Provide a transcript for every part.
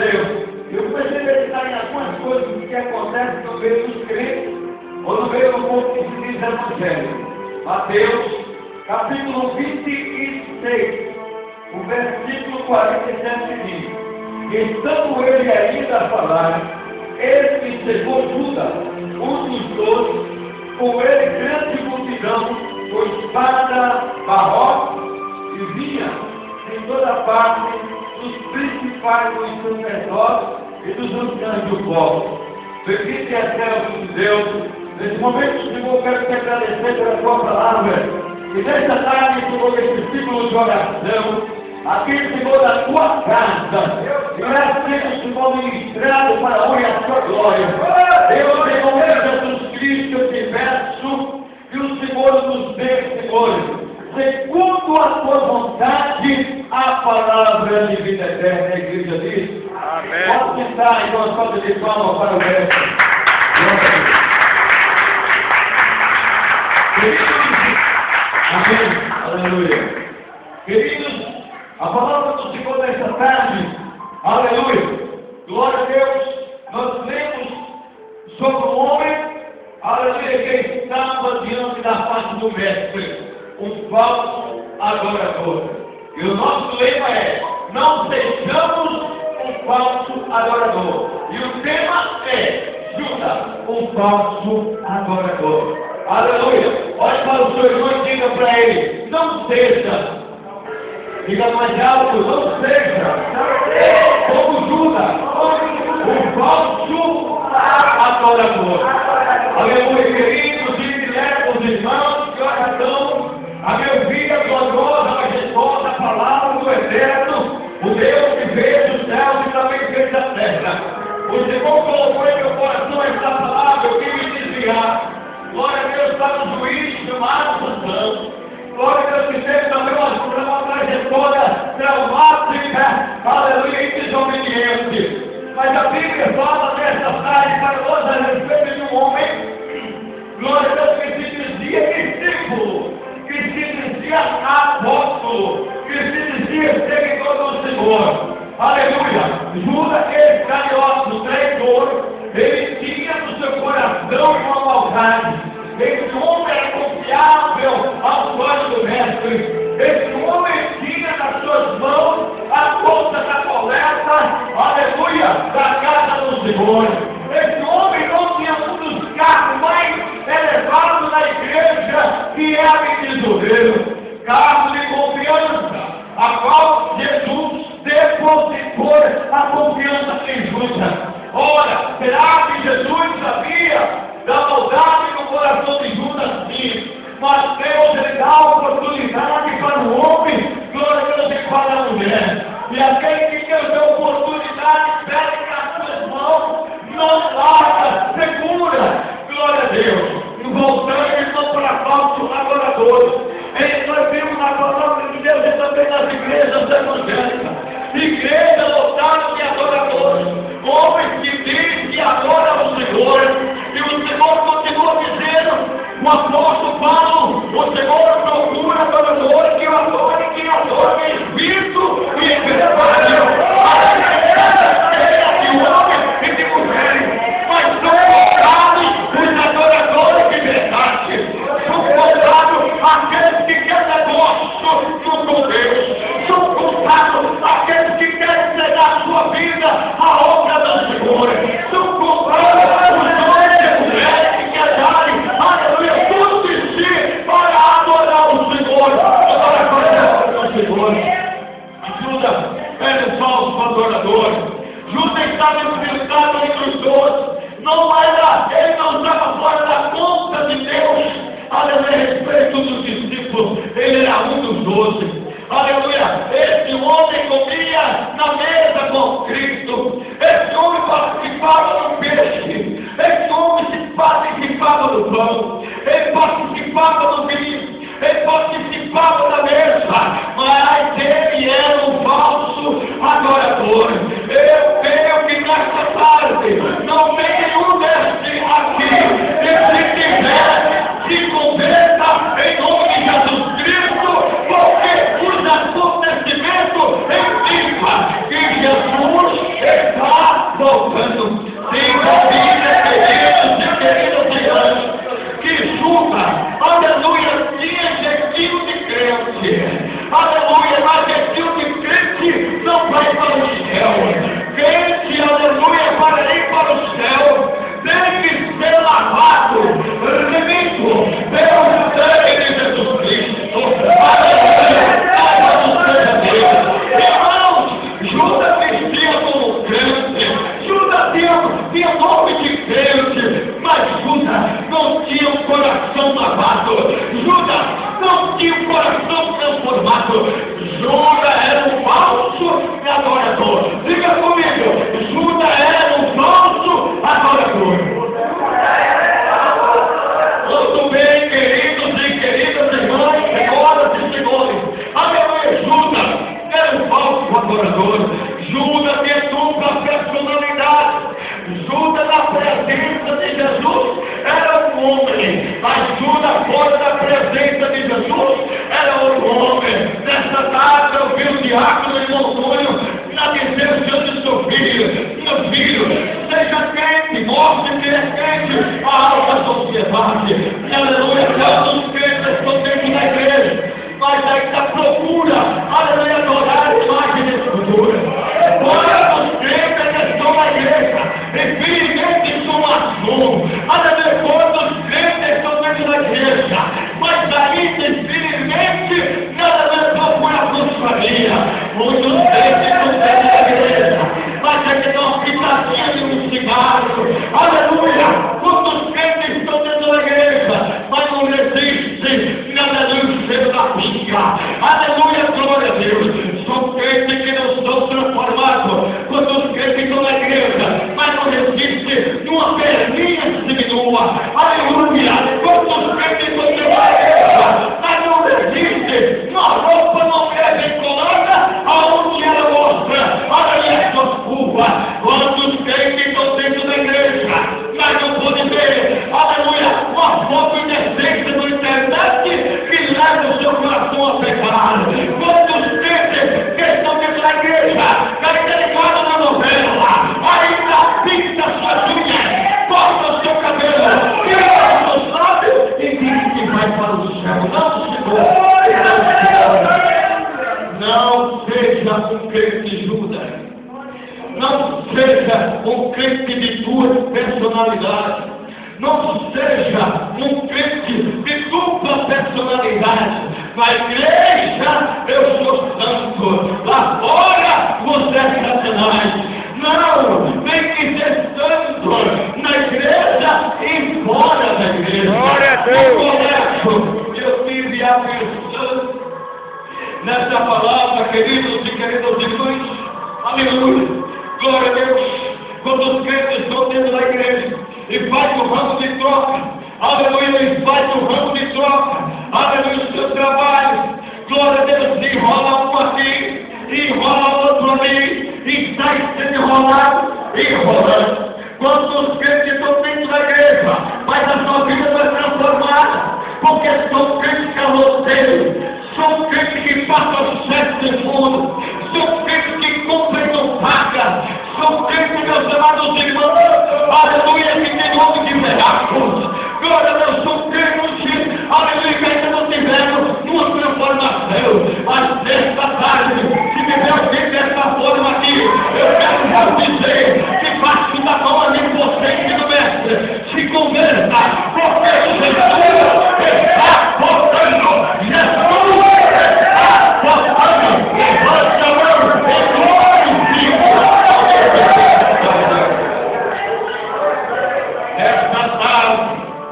Deus. Eu comecei a meditar em algumas coisas que acontecem no meio dos crentes, ou no meio do povo que se diz evangelho. Mateus, capítulo 26, o versículo 47 diz: estando ele ainda a falar, ele que chegou Judas, um dos 12, com ele grande multidão, com espada, barrote e vinha em toda parte dos principais dos sacerdotes e dos anciãos do povo. Bendito é a servo de Deus. Nesse momento, Senhor, eu quero te agradecer pela tua palavra. E nesta tarde, Senhor, esse ciclo de oração, aqui, Senhor, da tua casa, eu quero, Senhor, ministrado para a honra e a tua glória. Eu, em nome de Jesus Cristo, eu te peço que o Senhor nos dê, Senhor, segundo a tua vontade, a palavra de vida eterna. A igreja diz: amém. Pode sentar, então, a salva de palmas para o resto. Queridos, amém, aleluia. Queridos, a palavra do Senhor nesta tarde, aleluia, glória a Deus, nós lemos sobre um homem, aleluia, que estava diante da face do mestre, um falso adorador. E o nosso lema é: não sejamos um falso adorador. E o tema é: Judas, um falso adorador. Aleluia. Olhe para o seu irmão e diga para ele: não seja. Diga mais alto: não seja como Judas, um falso adorador. Aleluia, queridos e diletos irmãos que oração, a meu vida gloriosa, majestosa palavra do Eterno, o Deus que fez os céus e também fez a terra. O Senhor colocou em meu coração esta palavra, eu quis me desviar. Glória a Deus para o juiz chamado Santão. Glória a Deus que teve também uma trajetória traumática, aleluia, e desobediente. Mas a Bíblia fala nesta tarde para nós a respeito de um homem, glória a Deus, que se dizia discípulo, que se dizia apóstolo, que se dizia seguidor do Senhor. Aleluia. Judas Iscariote, o traidor, ele tinha no seu coração uma maldade. Esse homem era confiável aos olhos do mestre. Esse homem tinha nas suas mãos a bolsa da coleta, aleluia, da casa do Senhor. Esse homem não tinha um dos carros mais elevados da igreja, que é a de tesoureiro, carro de confiança, a qual Jesus depositou a confiança em Judas. Ora, será que Jesus sabia da maldade no coração de Judas? Sim. Mas Deus, ele dá oportunidade para o homem, glória a Deus, e para a mulher. E aquele que Deus deu oportunidade, pega nas suas mãos, não larga, segura, glória a Deus. E voltando, irmão, para falsos adoradores. Nós vimos na palavra de Deus e também nas igrejas evangélicas. Igreja lotada de adoradores. Homens que dizem que adoram o Senhor. E o Senhor continua dizendo, o apóstolo Paulo, o Senhor procura adoradores que o adorem, que adorem em espírito e em verdade. De homens e de mulheres. Mas são contados os adoradores de verdade. São contados aqueles que querem negócio junto com Deus. São contados aqueles que querem entregar a sua vida à obra do Senhor. São contados os homens e mulheres que querem dar, aleluia, tudo de si para adorar o Senhor. Adorar o Senhor. Judas era um falso adorador. Judas estava infiltrado entre os dois. Ele não estava fora da conta de Deus. Aleluia, a respeito dos discípulos. Ele era um dos 12. Aleluia, esse homem comia na mesa com Cristo. Esse homem participava do peixe. Esse homem participava do pão. Ele participava do vinho. Ele participava da mesa. Mas ele era um falso adorador. Eu creio que nesta tarde não tem nenhum deste aqui. E se quiser, se converta em nome de Jesus Cristo, porque os voltando. Tem família, queridos irmãos, que junta, aleluia, tinha jeitinho de crente. Aleluia, mas jeitinho de crente não vai para o céu. Crente, aleluia, para ir para o céu, tem que ser lavado, limpo, pelo sangue de Jesus Cristo. Aleluia, irmãos, Judas vestia como crente, Judas tinha nome de crente, mas Judas não tinha um coração lavado, Judas não tinha um coração transformado, Judas era um falso adorador. Diga comigo, Judas era um falso adorador. Muito bem, queridos e queridas irmãs, senhoras e senhores, aleluia, Judas era um falso adorador. Judas tinha dupla personalidade. Judas, na presença de Jesus, era um homem, mas Judas, fora da presença de Jesus, era outro homem. Nesta tarde eu vi o diácono e o Antônio na dizer diante do seu filho: meu filho, seja crente, mostre que é crente a alta sociedade. Aleluia, todos os crentes estão dentro da igreja, mas ainda procura, aleluia, adorar a imagem de escultura. Fora os crentes estão na igreja, infelizmente são maçom. Aleluia, fora os crentes estão dentro da igreja, mas ainda, infelizmente, aleluia, procura a bruxaria. Muitos crentes estão dentro da igreja, mas ainda dão uma pitadinha de um cigarro. Aleluia, muitos crentes estão dentro da igreja, mas não resistem, aleluia, o cheiro da pinga. Aleluia, glória a Deus. São crentes que não são transformados. Quantos crentes estão na igreja, mas não resistem numa perninha diminua. Aleluia, quantos crentes estão na igreja, mas não resistem numa roupa não colada, aonde ela mostra, aleluia, sua curva. Quantos crentes estão dentro da igreja, mas não podem ver, aleluia, uma foto indecente na internet que leva o seu coração a pecar. Quantos crentes que estão dentro da igreja, ainda ligado na novela, ainda pinta suas unhas, corta o seu cabelo, tira os seus lábios e diz que vai para o céu. Não seja um crente Judas. Não seja um crente de duas personalidades. Não seja um crente de dupla personalidade. Na igreja eu sou santo, lá fora você é Satanás. Não, tem que ser santo na igreja e fora da igreja. Glória a Deus. Eu tive a pensão nessa palavra, queridos e queridas irmãs. Aleluia, glória a Deus. Quando os crentes estão dentro da igreja e faz o ramo de troca, aleluia, e faz o ramo de troca, aleluia, o seu trabalho, glória a Deus, enrola um aqui, enrola outro ali, e sai sendo enrolado, enrolando. Quando os crentes estão dentro da igreja, mas a sua vida não é transformada, porque são crentes caloteiros, são crentes que passam certo de fundo, são crentes que cumprem no paga, são crentes, meus amados irmãos, aleluia, que tem nome de veracruz. Glória a Deus, são crentes, aleluia, que ainda não tiveram uma transformação. Mas nesta tarde, se tiver alguém dessa forma aqui, eu quero dizer que baixo da mão ali você que no mestre, se converta, porque Jesus está voltando. Jesus está voltando. Levanta a mão e glorifica. Esta tarde,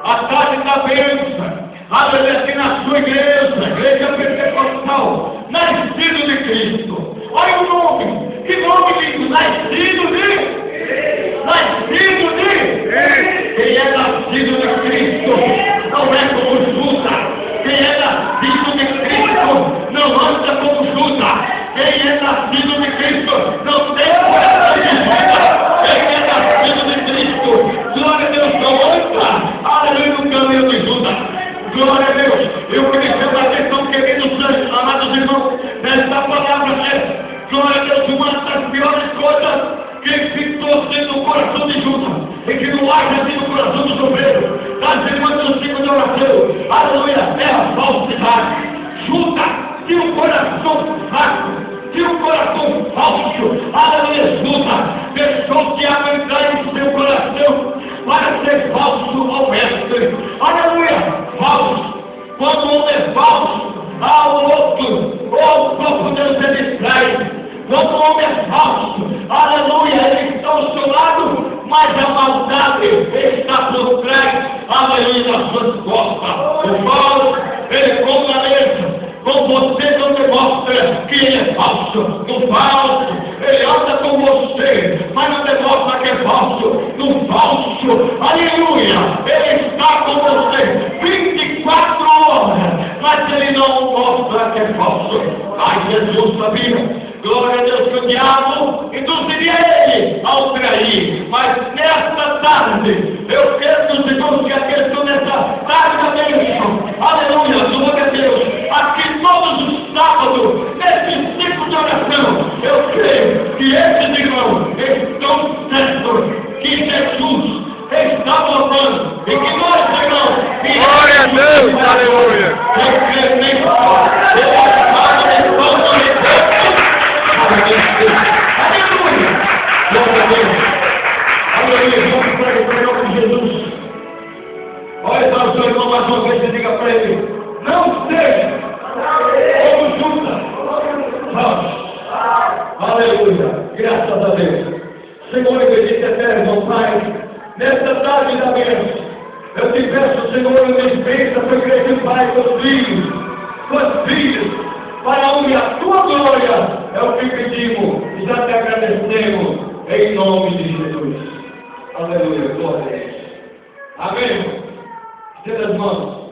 a tarde da bênção, aleluia, aqui na sua igreja pentecostal, nascido de Cristo. Olha o nome, que nome lindo, nascido de aleluia, é a falsidade. Junta, tira o coração fraco, tira o coração falso, aleluia, junta, deixou o diabo entrar no seu coração para ser falso ao mestre, aleluia, falso. Quando um é falso ao outro, ou o próprio Deus ele traz. Quando o homem é falso, aleluia, ele está ao seu lado, mas a maldade está por trás, aleluia, das suas costas. O falso, ele com clareza, com você não demonstra que ele é falso. No falso, ele anda com você, mas não demonstra que é falso. No falso, aleluia, ele está com você 24 horas, mas ele não mostra que é falso. Ai, Jesus sabia. Glória a Deus, que o diabo induziria ele ao trair. Mas nesta tarde, eu quero, Senhor, que aqueles que estão nessa tarde da bênção, aleluia, glória a Deus, aqui todos os sábados, nesse ciclo de oração, eu creio que esses irmãos estão certos, que Jesus está voltando, e que nós, irmãos, Glória a Deus, aleluia. eu creio nisso, eu acho que aleluia! Glória a Deus! Aleluia! Vamos para ele, para o nome de Jesus. Olha para o seu irmão mais uma vez e diga para ele: não seja como Judas. Aleluia! Graças a Deus. Senhor e bendito eterno, Pai, nesta tarde da bênção, eu te peço, Senhor, uma dispensa para a igreja, Pai, teus filhos, tuas filhas, para a tua glória, é o que pedimos e já te agradecemos, em nome de Jesus. Aleluia, glória a Deus. Amém. Estenda as mãos.